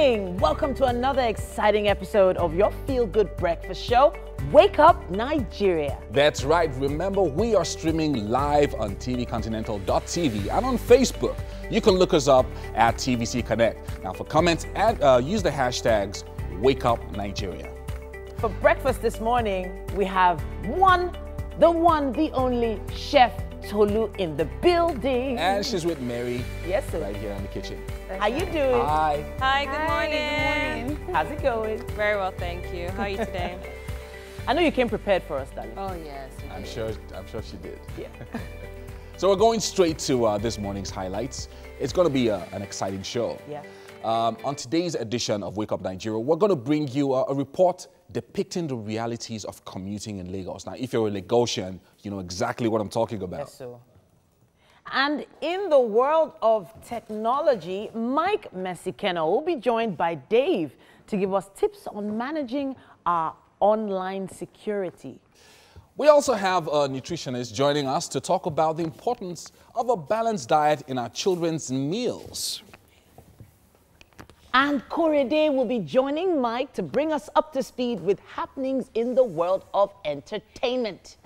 morning. Welcome to another exciting episode of your feel-good breakfast show, Wake Up Nigeria. That's right. Remember, we are streaming live on tvcontinental.tv and on Facebook. You can look us up at TVC Connect. Now, for comments, use the hashtags WakeUpNigeria. For breakfast this morning, we have the only Chef Tolu in the building. And she's with Mary. Yes, sir. Right here in the kitchen. How you doing? Hi. Hi, good morning. How's it going? Very well, thank you. How are you today? I know you came prepared for us, darling. Oh, yes. I'm sure she did. Yeah. So we're going straight to this morning's highlights. It's going to be an exciting show. Yeah. On today's edition of Wake Up Nigeria, we're going to bring you a report depicting the realities of commuting in Lagos. Now, if you're a Lagosian, you know exactly what I'm talking about. Yes, sir. And in the world of technology, Mike Messikena will be joined by Dave to give us tips on managing our online security. We also have a nutritionist joining us to talk about the importance of a balanced diet in our children's meals. And Korede will be joining Mike to bring us up to speed with happenings in the world of entertainment.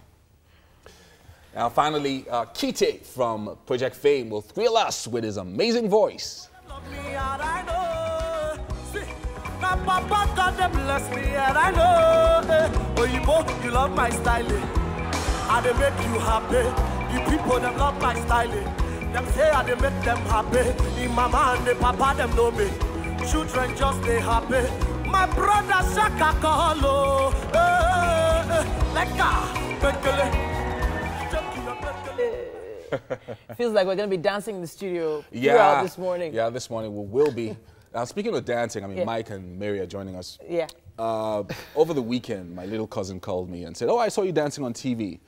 Now, finally, Kite from Project Fame will thrill us with his amazing voice. Papa God bless me and I know you love my styling. I they make you happy. The people them love my styling. Them say I they make them happy. The mama and the papa them know me. Children just they happy. My brother Shaka Kahalo. Feels like we're going to be dancing in the studio throughout this morning. Yeah, this morning we will be. Now, speaking of dancing, I mean, Mike and Mary are joining us. Yeah. Over the weekend, my little cousin called me and said, "Oh, I saw you dancing on TV."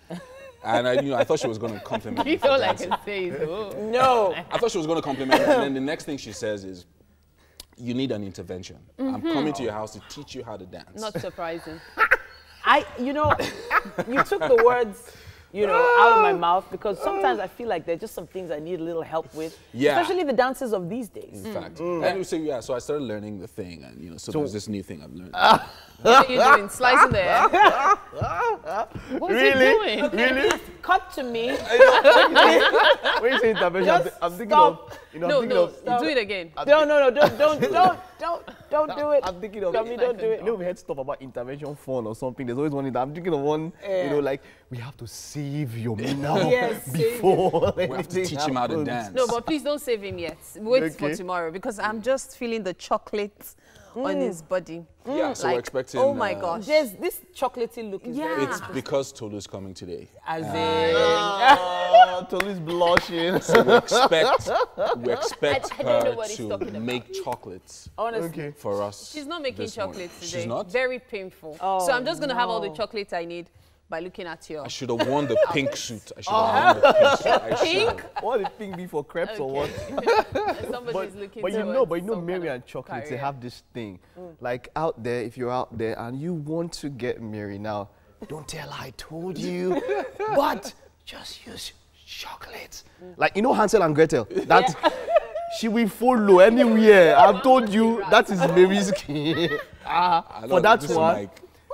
And I thought she was going to compliment me. You feel like it says, oh. No. I thought she was going to compliment me. And then the next thing she says is, "You need an intervention. I'm coming to your house to teach you how to dance." Not surprising. You took the words, out of my mouth, because sometimes I feel like there's just some things I need a little help with. Yeah. Especially the dances of these days. In fact. And we say, so I started learning the thing, and so there's this new thing I've learned. What are you doing? Slicing the air? What's he doing? Really? Cut to me. When you say intervention, I'm thinking stop. of, Do it again. No, don't do it. I'm thinking of, don't do it. We had stuff about intervention fund or something. There's always one. I'm thinking of one, like, we have to save your now before we have to teach him how to dance. No, but please don't save him yet. Wait for tomorrow, because I'm just feeling the chocolate on his body. Yeah, so we're expecting... Oh my gosh. There's this chocolatey look is very It's because Tolu's coming today. as in... Tolu's blushing. So we expect I don't know her what he's talking to about. make chocolates Honestly. for us. She's not making this morning. chocolates today. She's not? Very painful. Oh, so I'm just going to have all the chocolates I need by looking at you. I should have worn the pink suit. I should have worn the pink suit. I should Pink? have. What did pink be for crepes or what? Somebody's looking But you towards know, some Mary kind and of chocolates, they career. have this thing. Like out there, if you're out there and you want to get Mary now, don't tell her I told you, but just use chocolate. Like, Hansel and Gretel, that she will follow anywhere. I've told you, that is Mary's key. For that one,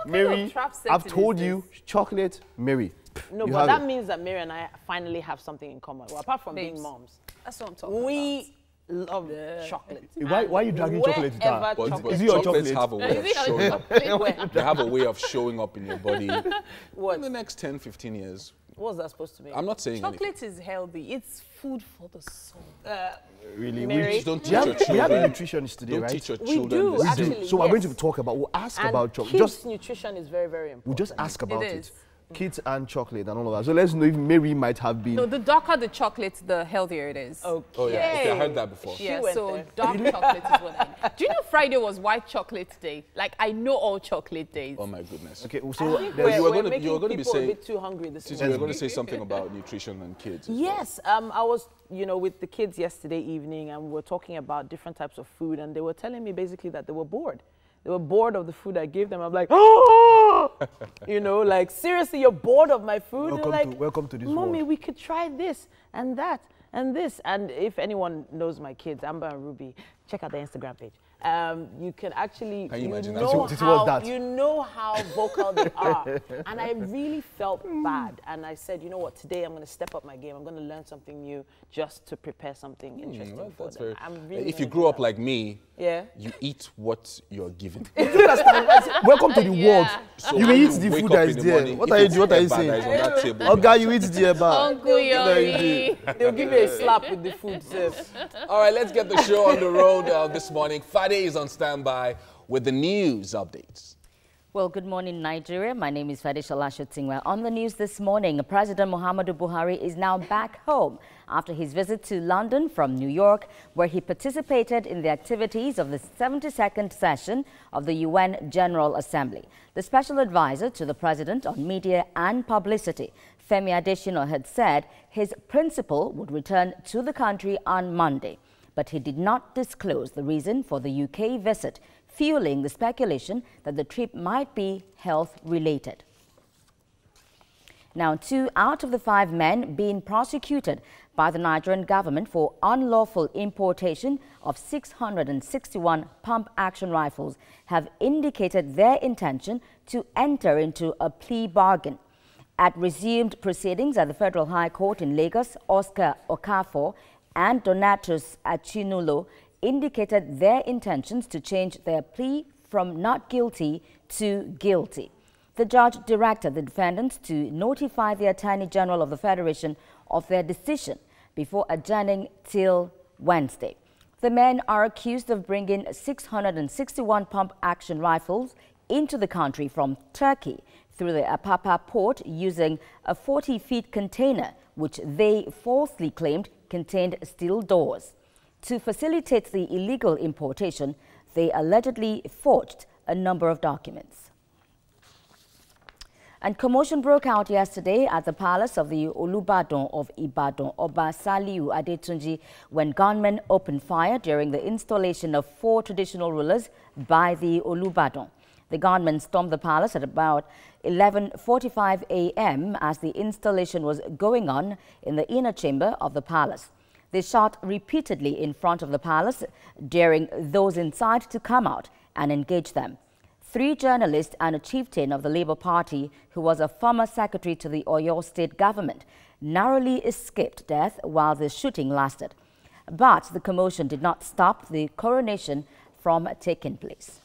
Mary, I've told you, chocolate, Mary. No, but that means that Mary and I finally have something in common. Well, apart from being moms. That's what I'm talking about. We love chocolate. Why are you dragging chocolate to that? But chocolate- Is it your chocolates chocolate? have a way of showing up. Where? They have a way of showing up in your body What? in the next 10, 15 years. What was that supposed to mean? I'm not saying anything. Chocolate is healthy. It's food for the soul. Really? Mary? Just don't teach We your have a children. nutritionist today, Don't right? teach your We children do, this. actually. So we're going to Yes. talk about, we'll ask And about chocolate. kids' Just nutrition is very, very important. We'll just ask about It it. is. Kids and chocolate and all of that. So let's know if Mary might have been. No, the darker the chocolate, the healthier it is. Oh, yeah. Okay, I heard that before. Yeah, went so there. dark chocolate is what I need. Do you know Friday was white chocolate day? Like, I know all chocolate days. Oh, my goodness. Okay, I so think there's- we're gonna- making you were gonna be people saying- a bit too hungry this You morning. were going to say something about nutrition and kids. Yes, I was, with the kids yesterday evening, and we were talking about different types of food, and they were telling me basically that they were bored. They were bored of the food I gave them. I'm like, oh, like, seriously, you're bored of my food? Welcome to this Mommy, world. we could try this and that and this. And if anyone knows my kids, Amber and Ruby, check out their Instagram page. you can actually, Can you imagine that? know What's how, that? you know how vocal they are. And I really felt bad. And I said, you know what, today I'm going to step up my game. I'm going to learn something new just to prepare something interesting Well, for that's them. very, I'm really if you gonna grew do up that. like me, Yeah. you eat what you're given. Welcome to the world. So You when eat the wake food up that in is the there. morning, What if are you it's doing? What are you eba that is saying? on that table, Oh, guy, you eat the eba. Uncle Yori. They'll give you a slap with the food served. All right, let's get the show on the road this morning. Fade is on standby with the news updates. Well, good morning, Nigeria. My name is Fade Sholashotingwa. On the news this morning, President Muhammadu Buhari is now back home after his visit to London from New York, where he participated in the activities of the 72nd session of the UN General Assembly. The special advisor to the president on media and publicity, Femi Adesina, had said his principal would return to the country on Monday, but he did not disclose the reason for the UK visit, fueling the speculation that the trip might be health-related. Now, 2 out of the 5 men being prosecuted by the Nigerian government for unlawful importation of 661 pump-action rifles have indicated their intention to enter into a plea bargain. At resumed proceedings at the Federal High Court in Lagos, Oscar Okafor and Donatus Achinulo indicated their intentions to change their plea from not guilty to guilty. The judge directed the defendants to notify the Attorney General of the Federation of their decision before adjourning till Wednesday. The men are accused of bringing 661 pump-action rifles into the country from Turkey through the Apapa port using a 40-feet container, which they falsely claimed contained steel doors. To facilitate the illegal importation, they allegedly forged a number of documents. And commotion broke out yesterday at the palace of the Olubadan of Ibadan, Oba Saliu Adetunji, when gunmen opened fire during the installation of 4 traditional rulers by the Olubadan. The gunmen stormed the palace at about 11:45 a.m. as the installation was going on in the inner chamber of the palace. They shot repeatedly in front of the palace, daring those inside to come out and engage them. 3 journalists and a chieftain of the Labour Party, who was a former secretary to the Oyo state government, narrowly escaped death while the shooting lasted. But the commotion did not stop the coronation from taking place.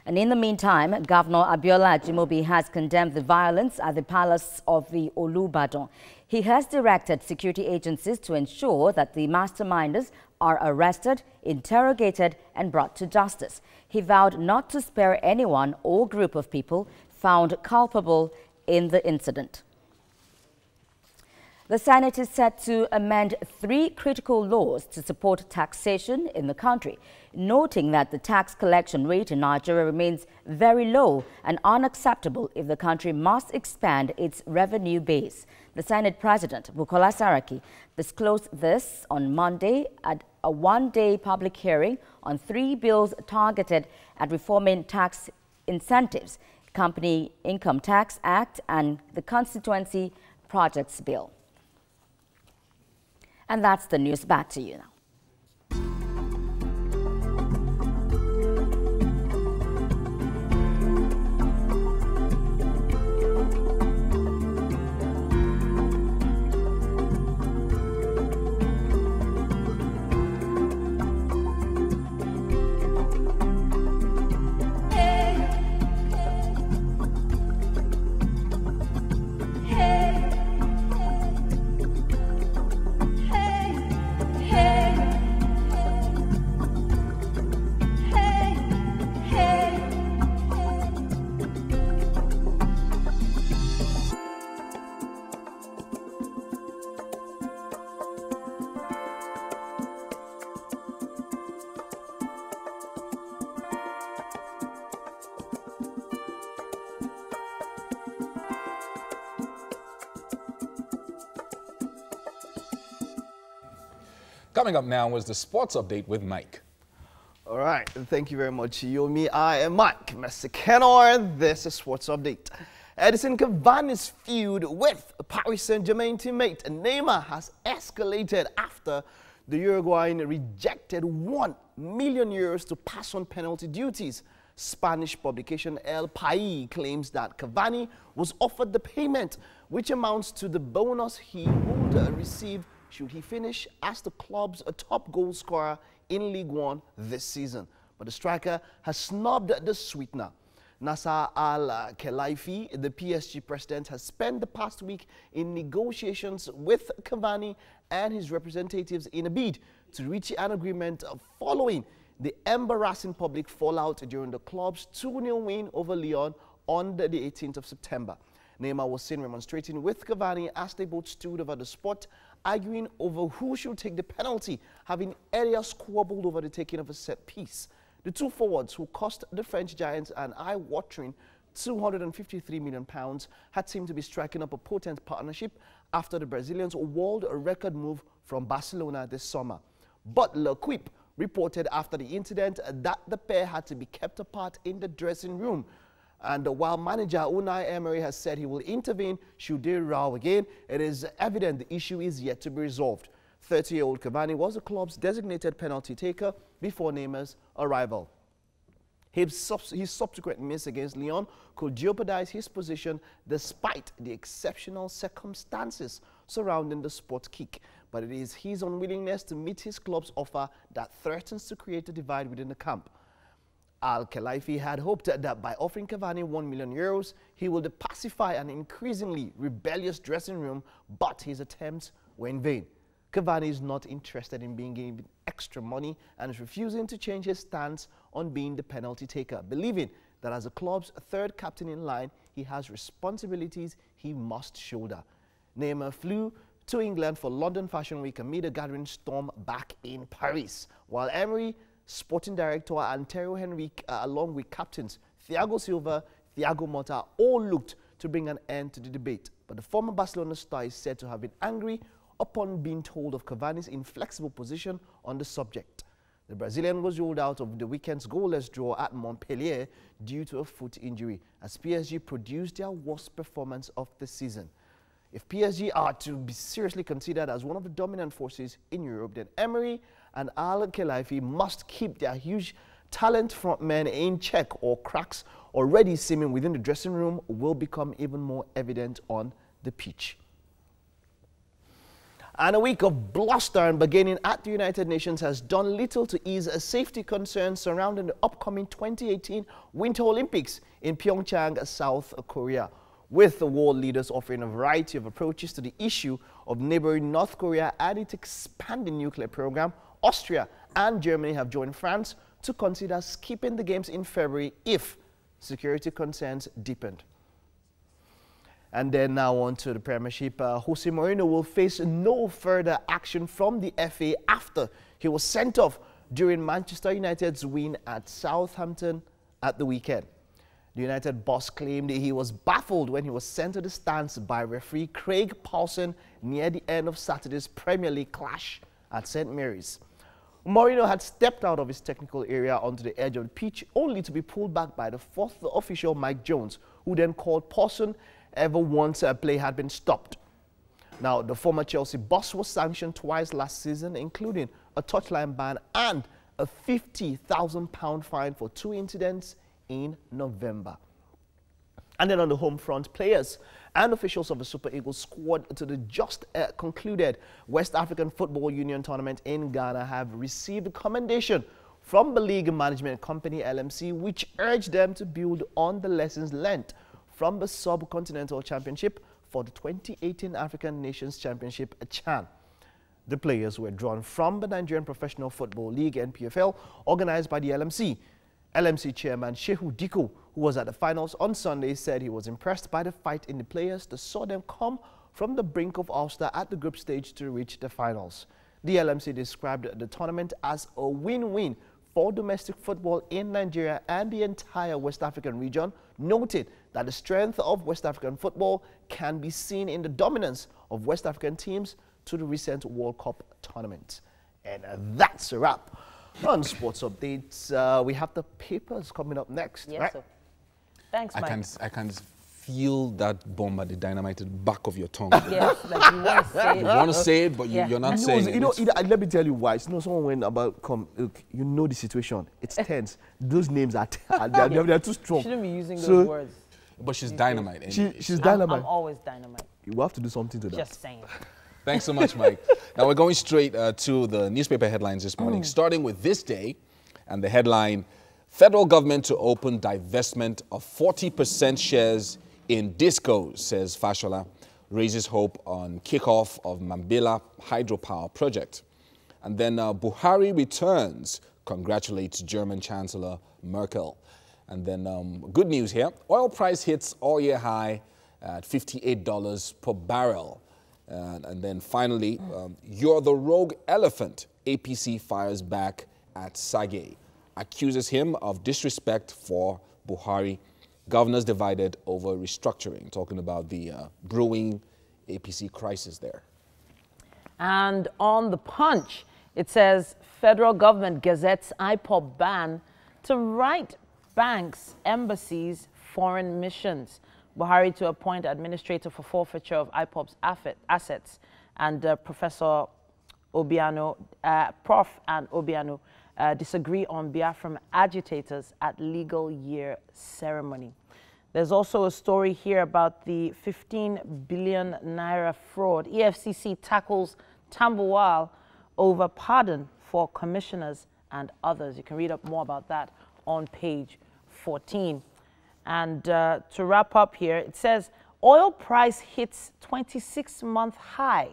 And in the meantime, Governor Abiola Ajimobi has condemned the violence at the palace of the Olubadan. He has directed security agencies to ensure that the masterminders are arrested, interrogated, and brought to justice. He vowed not to spare anyone or group of people found culpable in the incident. The Senate is set to amend 3 critical laws to support taxation in the country, noting that the tax collection rate in Nigeria remains very low and unacceptable if the country must expand its revenue base. The Senate President, Bukola Saraki, disclosed this on Monday at a 1-day public hearing on 3 bills targeted at reforming tax incentives, Company Income Tax Act and the Constituency Projects Bill. And that's the news. Back to you now. Coming up now was the sports update with Mike. All right, thank you very much, Yomi. I am Mike Messicanor. This is Sports Update. Edison Cavani's feud with Paris Saint-Germain teammate Neymar has escalated after The Uruguayan rejected €1 million to pass on penalty duties. Spanish publication El País claims that Cavani was offered the payment, which amounts to the bonus he would receive should he finish as the club's top goal scorer in League One this season. But the striker has snubbed the sweetener. Nasser Al-Khelaifi, the PSG president, has spent the past week in negotiations with Cavani and his representatives in a bid to reach an agreement following the embarrassing public fallout during the club's 2-0 win over Lyon on the 18th of September. Neymar was seen demonstrating with Cavani as they both stood over the spot, arguing over who should take the penalty, having areas squabbled over the taking of a set piece. The two forwards, who cost the French giants an eye-watering £253 million, had seemed to be striking up a potent partnership after the Brazilians' world record move from Barcelona this summer. But L'Equipe reported after the incident that the pair had to be kept apart in the dressing room. And while manager Unai Emery has said he will intervene should they row again, it is evident the issue is yet to be resolved. 30-year-old Cavani was the club's designated penalty taker before Neymar's arrival. His subsequent miss against Lyon could jeopardize his position despite the exceptional circumstances surrounding the sport kick. But it is his unwillingness to meet his club's offer that threatens to create a divide within the camp. Al-Khelaifi had hoped that by offering Cavani €1 million, he would pacify an increasingly rebellious dressing room, but his attempts were in vain. Cavani is not interested in being given extra money and is refusing to change his stance on being the penalty taker, believing that as the club's third captain in line, he has responsibilities he must shoulder. Neymar flew to England for London Fashion Week amid a gathering storm back in Paris, while Emery, sporting director, and Thierry Henry, along with captains Thiago Silva, Thiago Motta, all looked to bring an end to the debate. But the former Barcelona star is said to have been angry upon being told of Cavani's inflexible position on the subject. The Brazilian was ruled out of the weekend's goalless draw at Montpellier due to a foot injury, as PSG produced their worst performance of the season. If PSG are to be seriously considered as one of the dominant forces in Europe, then Emery and Al-Khelaifi must keep their huge talent frontmen in check, or cracks already seeming within the dressing room will become even more evident on the pitch. And a week of bluster and bargaining at the United Nations has done little to ease safety concerns surrounding the upcoming 2018 Winter Olympics in Pyeongchang, South Korea. With the world leaders offering a variety of approaches to the issue of neighboring North Korea and its expanding nuclear program, Austria and Germany have joined France to consider skipping the games in February if security concerns deepened. And then now on to the Premiership. Jose Mourinho will face no further action from the FA after he was sent off during Manchester United's win at Southampton at the weekend. The United boss claimed he was baffled when he was sent to the stands by referee Craig Pawson near the end of Saturday's Premier League clash at St. Mary's. Mourinho had stepped out of his technical area onto the edge of the pitch, only to be pulled back by the fourth official, Mike Jones, who then called Pawson ever once a play had been stopped. Now, the former Chelsea boss was sanctioned twice last season, including a touchline ban and a £50,000 fine for 2 incidents in November. And then on the home front, players and officials of the Super Eagles squad to the just concluded West African Football Union tournament in Ghana have received a commendation from the league management company LMC, which urged them to build on the lessons learnt from the Subcontinental Championship for the 2018 African Nations Championship CHAN. The players were drawn from the Nigerian Professional Football League (NPFL), organized by the LMC. LMC chairman Shehu Diko, who was at the finals on Sunday, said he was impressed by the fight in the players that saw them come from the brink of Ulster at the group stage to reach the finals. The LMC described the tournament as a win-win for domestic football in Nigeria and the entire West African region, noted that the strength of West African football can be seen in the dominance of West African teams to the recent World Cup tournament. And that's a wrap on sports updates. We have the papers coming up next. Yes, right? sir. Thanks, Mike. I can feel that bomb at the dynamite at the back of your tongue. Yes, like you want to say it. You want to say it, but you're not saying it. You know, let me tell you why. You know, someone went about, look, you know the situation. It's tense. Those names are they're too strong. Shouldn't be using those words. But she's dynamite. Anyway. She's dynamite. I'm always dynamite. You have to do something to that. Just saying. Thanks so much, Mike. Now we're going straight to the newspaper headlines this morning, starting with this day, and the headline, Federal government to open divestment of 40% shares in discos, says Fashola, raises hope on kickoff of Mambila hydropower project. And then Buhari returns, congratulates German Chancellor Merkel. And then good news here, oil price hits all-year high at $58 per barrel. And then finally, you're the rogue elephant. APC fires back at Sage, accuses him of disrespect for Buhari. Governors divided over restructuring, talking about the brewing APC crisis there. And on the Punch, it says federal government gazettes IPOB ban to right banks, embassies, foreign missions. Buhari to appoint administrator for forfeiture of IPOB's assets. And Prof. and Obiano disagree on Biafran agitators at legal year ceremony. There's also a story here about the 15 billion naira fraud. EFCC tackles Tambuwal over pardon for commissioners and others. You can read up more about that on page 14. And to wrap up here, it says oil price hits 26-month high.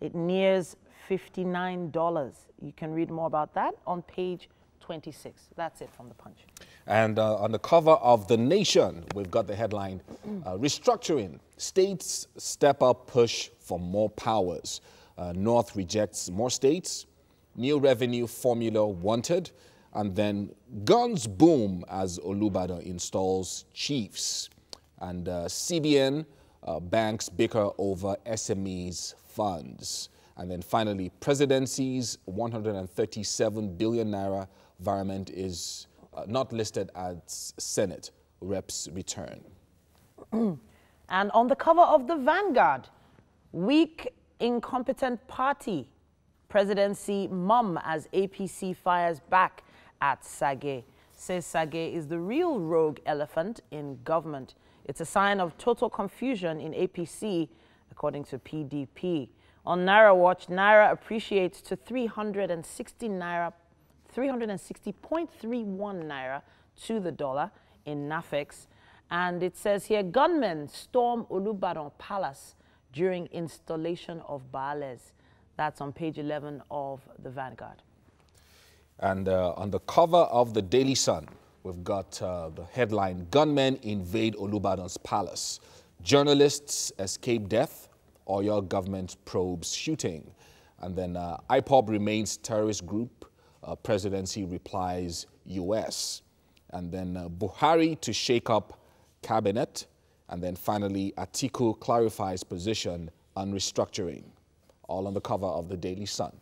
It nears $59. You can read more about that on page 26. That's it from the Punch. And on the cover of The Nation, we've got the headline, restructuring, states step up push for more powers. North rejects more states, new revenue formula wanted, and then guns boom as Olubadan installs chiefs. And CBN banks bicker over SMEs funds. And then finally, presidency's 137 billion naira environment is not listed as Senate reps return. And on the cover of the Vanguard, weak, incompetent party, presidency mum as APC fires back at Sage. Says Sage is the real rogue elephant in government. It's a sign of total confusion in APC, according to PDP. On Naira Watch, Naira appreciates to 360.31 Naira to the dollar in NAFEX. And it says here, gunmen storm Olubadan Palace during installation of Baales. That's on page 11 of the Vanguard. And on the cover of the Daily Sun, we've got the headline, gunmen invade Olubadan's palace. Journalists escape death, or your government probes shooting. And then IPOB remains terrorist group, presidency replies US. And then Buhari to shake up cabinet. And then finally, Atiku clarifies position on restructuring. All on the cover of the Daily Sun.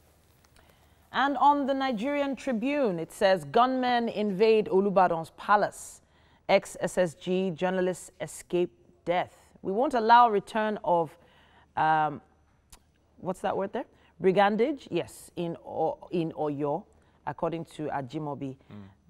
And on the Nigerian Tribune, it says, gunmen invade Olubadan's palace. Ex-SSG journalists escape death. We won't allow return of, what's that word there? Brigandage, yes, in Oyo, according to Ajimobi.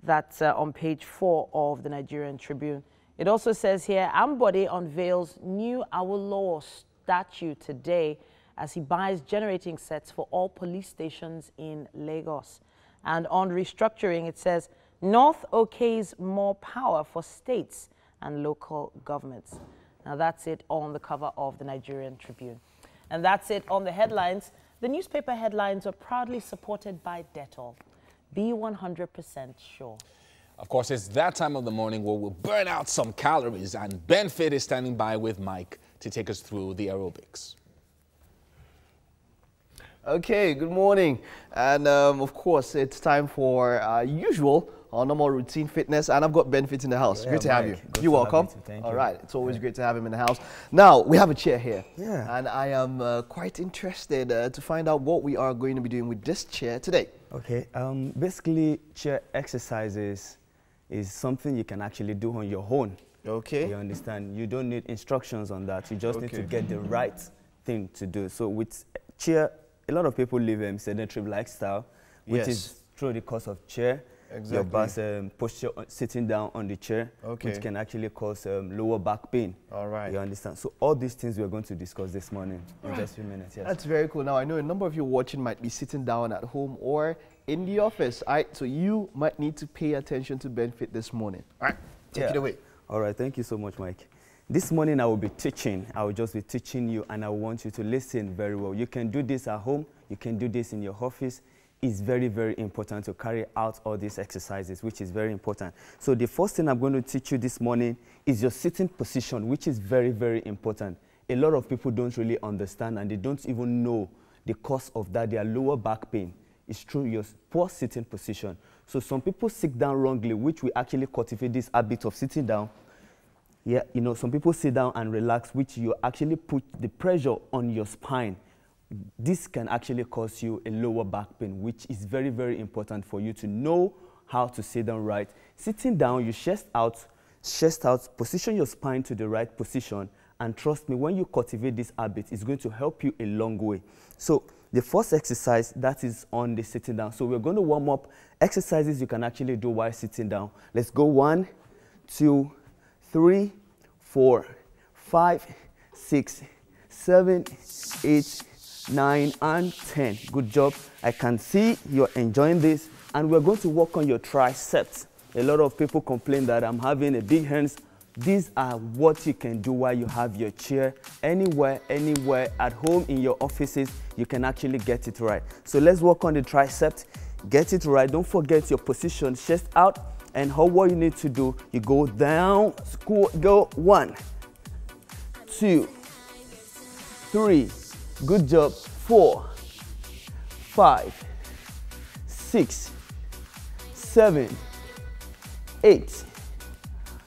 That's on page 4 of the Nigerian Tribune. It also says here, Ambode unveils new Awolowo statue today as he buys generating sets for all police stations in Lagos. And on restructuring, it says, North okays more power for states and local governments. Now that's it on the cover of the Nigerian Tribune. And that's it on the headlines. The newspaper headlines are proudly supported by Dettol. Be 100% sure. Of course, it's that time of the morning where we'll burn out some calories, and Ben Fit is standing by with Mike to take us through the aerobics. Okay, good morning. And of course, it's time for usual our normal routine fitness, and I've got Ben Fit in the house. Yeah, great to have you. You're welcome. Thank you. All right, it's always great to have him in the house. Now, we have a chair here. Yeah. And I am quite interested to find out what we are going to be doing with this chair today. Okay, basically, chair exercises is something you can actually do on your own. Okay. You understand? You don't need instructions on that. You just need to get the right thing to do. So with chair, a lot of people live a sedentary lifestyle, which is through the cause of chair. Exactly. Your back posture sitting down on the chair, which can actually cause lower back pain. All right. You understand? So all these things we're going to discuss this morning in just a few minutes. Yes. That's very cool. Now, I know a number of you watching might be sitting down at home or in the office. All right, so you might need to pay attention to benefit this morning. All right, take it away. All right, thank you so much, Mike. This morning I will be teaching. I will just be teaching you, and I want you to listen very well. You can do this at home. You can do this in your office. It's very, very important to carry out all these exercises, which is very important. So the first thing I'm going to teach you this morning is your sitting position, which is very, very important. A lot of people don't really understand, and they don't even know the cause of that, their lower back pain. It's through your poor sitting position. So some people sit down wrongly, which we actually cultivate this habit of sitting down. Yeah, you know, some people sit down and relax, which you actually put the pressure on your spine. This can actually cause you a lower back pain, which is very, very important for you to know how to sit down right. Sitting down, you chest out, position your spine to the right position, and trust me, when you cultivate this habit, it's going to help you a long way. So the first exercise, that is on the sitting down. So we're going to warm up exercises you can actually do while sitting down. Let's go 1, 2, 3, 4, 5, 6, 7, 8, 9, and 10. Good job. I can see you're enjoying this. And we're going to work on your triceps. A lot of people complain that I'm having a big hands. These are what you can do while you have your chair. Anywhere, at home, in your offices, you can actually get it right. So let's work on the triceps. Get it right. Don't forget your position, chest out. And what you need to do, you go down, squat, go 1, 2, 3. Good job. 4, 5, 6, 7, 8,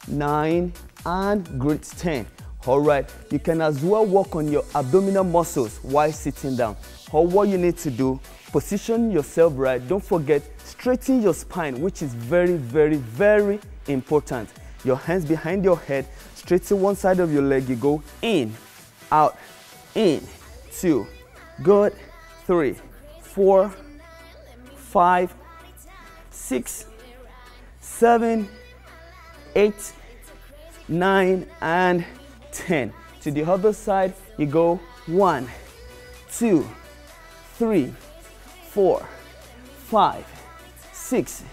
9, and great 10. All right. You can as well work on your abdominal muscles while sitting down. What you need to do, position yourself right. Don't forget, straighten your spine, which is very, very, very important. Your hands behind your head, straighten one side of your leg. You go in, out, in, 2, good, 3, 4, 5, 6, 7, 8, 9, and 10. To the other side, you go 1, 2, 3, 4, 5, 6,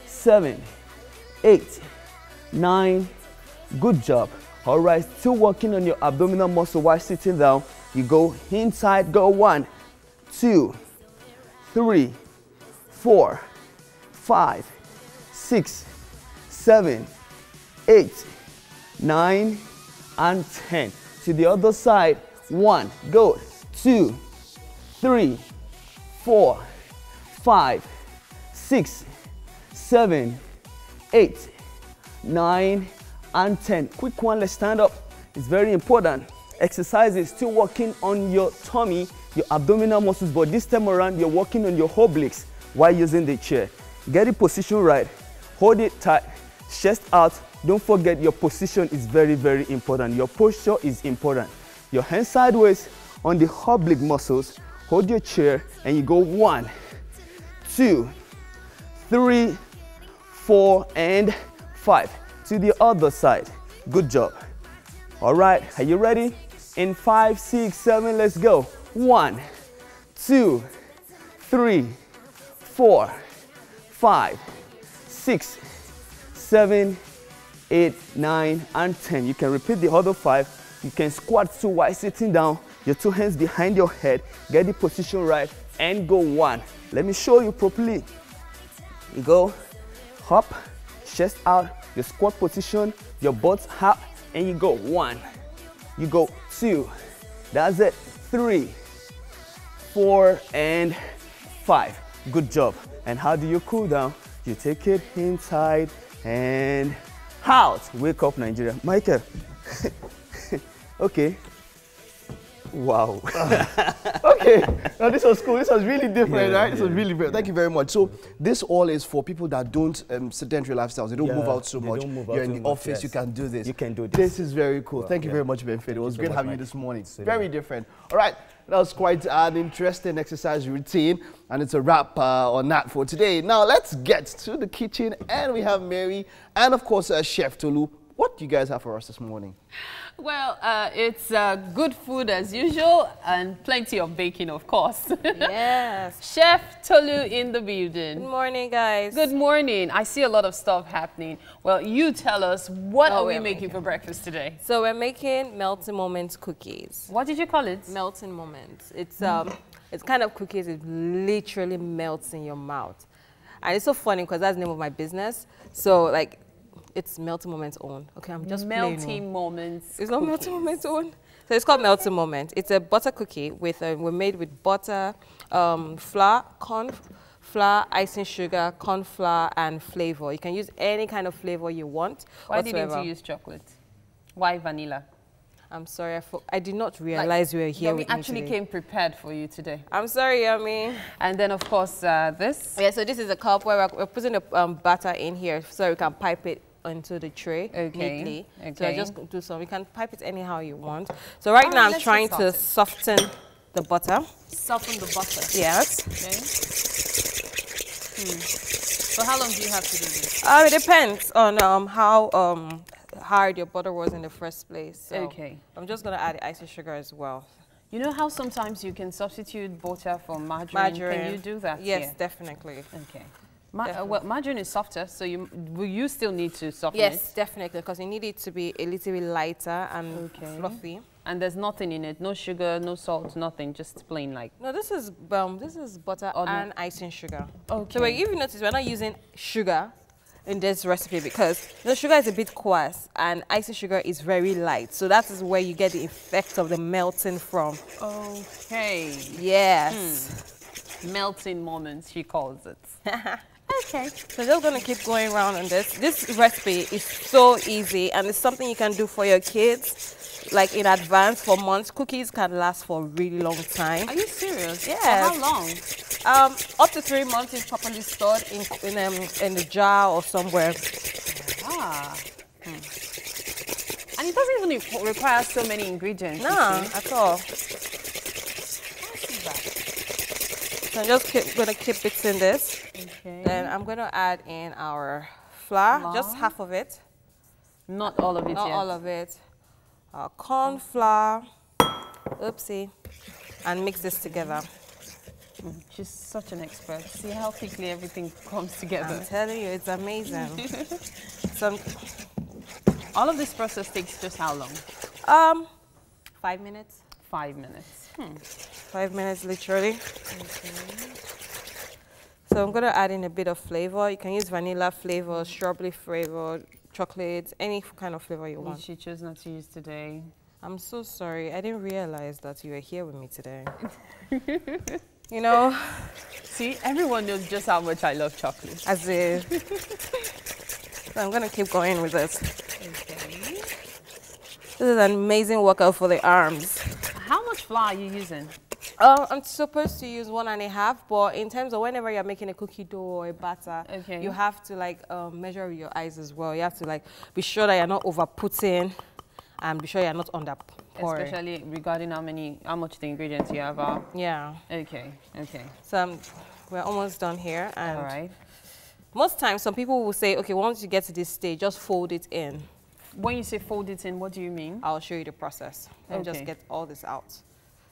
7, 8, 9. Good job. All right, still working on your abdominal muscle while sitting down. You go inside, go 1, 2, 3, 4, 5, 6, 7, 8, 9, and 10. To the other side, 1, go, 2, 3, 4, 5, 6, 7, 8, 9, and 10. Quick one, let's stand up. It's very important. Exercise is still working on your tummy, your abdominal muscles, but this time around, you're working on your obliques while using the chair. Get the position right. Hold it tight, chest out. Don't forget your position is very, very important. Your posture is important. Your hands sideways on the oblique muscles. Hold your chair and you go 1, 2, 3, 4, and 5. To the other side. Good job. All right, are you ready? In 5, 6, 7, let's go. 1, 2, 3, 4, 5, 6, 7, 8, 9, and 10. You can repeat the other 5. You can squat 2 while sitting down. Your 2 hands behind your head. Get the position right and go 1. Let me show you properly. You go hop, chest out, your squat position, your butt up, and you go 1. You go 2. That's it. 3, 4, and 5. Good job. And how do you cool down? You take it inside and out. Wake up, Nigeria. Michael. Okay. Wow. Okay, now this was cool. This was really different, Yeah, right? This was really very. Thank you very much. So this all is for people that don't sedentary lifestyles. They don't move out so much. You're in the office. You can do this. You can do this. This is very cool. Thank you very much, Benfit. It was great having you this morning. Very different. All right, that was quite an interesting exercise routine, and it's a wrap on that for today. Now let's get to the kitchen, and we have Mary and of course Chef Tolu. What do you guys have for us this morning? Well, it's good food as usual and plenty of baking, of course. Yes. Chef Tolu in the building. Good morning, guys. Good morning. I see a lot of stuff happening. Well, you tell us, what are we making for breakfast today? So we're making Melting Moments cookies. What did you call it? Melting Moments. It's kind of cookies. It literally melts in your mouth. And it's so funny because that's the name of my business. So like, it's Melting Moments own. Okay, I'm just Melting Moments. It's not Melting Moments own. So it's called Melting Moment. It's a butter cookie with we're made with butter, flour, corn flour, icing sugar, corn flour, and flavor. You can use any kind of flavor you want. Why didn't you use chocolate? Why vanilla? I'm sorry, I did not realize you were here with me actually today. came prepared for you today. I'm sorry, Yummy. And then, of course, this. Yeah, so this is a cup where we're putting the butter in here so we can pipe it into the tray neatly. Okay. So I just do some. You can pipe it anyhow you want. So right now I'm trying to soften the butter. Soften the butter. Yes. Okay. So how long do you have to do this? It depends on how hard your butter was in the first place. So Okay. I'm just gonna add the icing sugar as well. You know how sometimes you can substitute butter for margarine? Can you do that? Yes, here? definitely. Okay. Well, margarine is softer, so will you still need to soften it? Yes, definitely, because you need it to be a little bit lighter and fluffy. And there's nothing in it, no sugar, no salt, nothing, just plain like. No, this is butter and icing sugar. Okay. So if you notice, we're not using sugar in this recipe because the sugar is a bit coarse and icing sugar is very light. So that is where you get the effect of the melting from. Okay. Yes. Melting moments, she calls it. Okay. So just gonna keep going around on this. This recipe is so easy and it's something you can do for your kids, like in advance for months. Cookies can last for a really long time. Are you serious? Yeah. For how long? Up to 3 months if properly stored in a jar or somewhere. Ah. And it doesn't even require so many ingredients. No, at all. So I'm just gonna keep mixing this. Okay. Then I'm gonna add in our flour, just half of it. Not all of it Not yet. all of it. Our corn flour. Oopsie. And mix this together. She's such an expert. See how quickly everything comes together. I'm telling you, it's amazing. All of this process takes just how long? 5 minutes. 5 minutes. 5 minutes, literally. So I'm gonna add in a bit of flavor. You can use vanilla flavor, strawberry flavor, chocolate, any kind of flavor you want. She chose not to use today. I'm so sorry. I didn't realize that you were here with me today. You know? See, everyone knows just how much I love chocolate. As if. So I'm gonna keep going with this. Okay. This is an amazing workout for the arms. How much flour are you using? I'm supposed to use 1.5, but in terms of whenever you're making a cookie dough or a batter, you have to like measure with your eyes as well. You have to like be sure that you're not over putting and be sure you're not under pouring. Especially regarding how much the ingredients you have are. Yeah. Okay. So we're almost done here. And all right. most times some people will say, okay, once you get to this stage, just fold it in. When you say fold it in, what do you mean? I'll show you the process and just get all this out.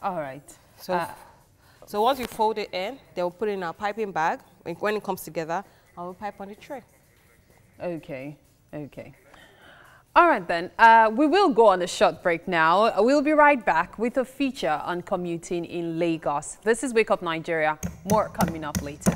All right. So once you fold it in, they will put it in our piping bag. When it comes together, I will pipe on the tray. Okay. All right then, we will go on a short break now. We'll be right back with a feature on commuting in Lagos. This is Wake Up Nigeria. More coming up later.